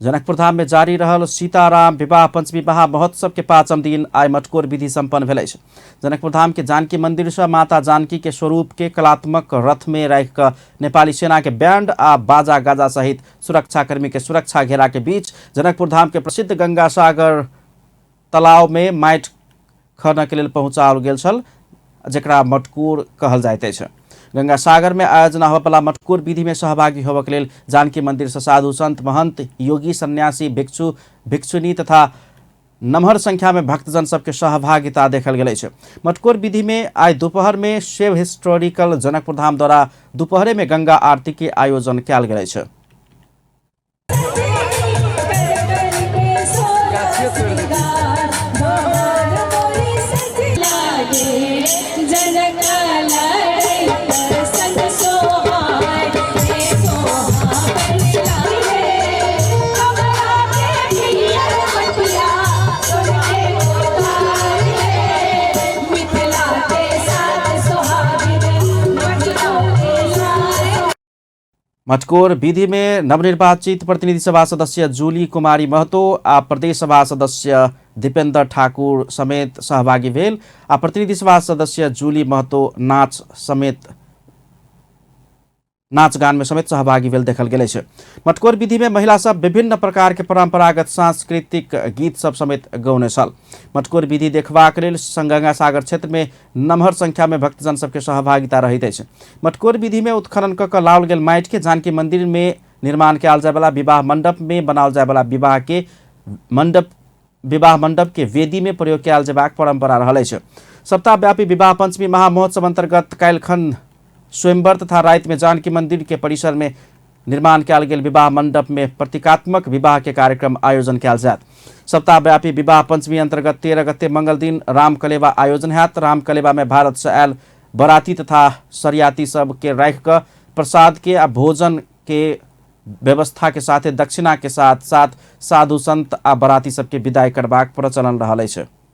जनकपुर धाम में जारी रहल सीताराम विवाह पंचमी महा महोत्सव के 5म दिन आई मटकोर विधि संपन्न भेल। जनकपुर धाम के जानकी मंदिर से माता जानकी के स्वरूप के कलात्मक रथ में रख कर नेपाली सेना के बैंड आ बाजा गाजा सहित सुरक्षाकर्मी के सुरक्षा घेरा के बीच जनकपुर धाम के प्रसिद्ध गंगा सागर तालाब में माटि खनन के लिए पहुंचाओल गेल छल, जेकरा मटकोर कहल जाइत अछि। गंगा सागर में आयोजना होबला मटकोर विधि में सहभागी होबे के लेल जानकी मंदिर से साधु संत महंत योगी सन्यासी भिक्षु भिक्षुनी तथा नमहर संख्या में भक्तजन सबके सहभागिता देखल गेल अछि। मटकोर विधि में आज दोपहर में शिव हिस्टोरिकल जनकपुर धाम द्वारा दोपहरे में गंगा आरती के आयोजन कयल गेल अछि। मटकोर विधि में नवनिर्वाचित प्रतिनिधि सभा सदस्य जूली कुमारी महतो आ प्रदेश सभा सदस्य दीपेंद्र ठाकुर समेत सहभागी भेल आ प्रतिनिधि सभा सदस्य जूली महतो नाच गान में समेत सहभागी भेल देखल गेल अछि। मटकोर विधि में महिला सब विभिन्न प्रकार के परंपरागत सांस्कृतिक गीत सब समेत गौने छल। मटकोर विधि देखबाक लेल गंगा सागर क्षेत्र में नमहर संख्या में भक्तजन सबके सहभागिता रहैत अछि। मटकोर विधि में उत्खनन क के लाओल गेल माटि के जानकी मंदिर में निर्माण कयल जाय वाला विवाह मंडप में बनाओल जाय वाला विवाह मंडप के वेदी में प्रयोग कयल जेबाक परंपरा रहल अछि। सप्ताहव्यापी विवाह पंचमी महा महोत्सव अंतर्गत काल्हिखन स्वयंवर तथा रात में जानकी मंदिर के परिसर में निर्माण कयल गेल विवाह मंडप में प्रतीकात्मक विवाह के कार्यक्रम आयोजन कयल जायत। सप्ताहव्यापी विवाह पंचमी अंतर्गत 13 गते मंगल दिन राम कलेवा आयोजन हैत। राम कलेवा में भारत से आयल बराती तथा सरियाती सब के राख कर प्रसाद के आ भोजन के व्यवस्था के साथ दक्षिणा के साथ साथ साधु संत आ बराती सबके विदाई करबाक प्रचलन रहल अछि।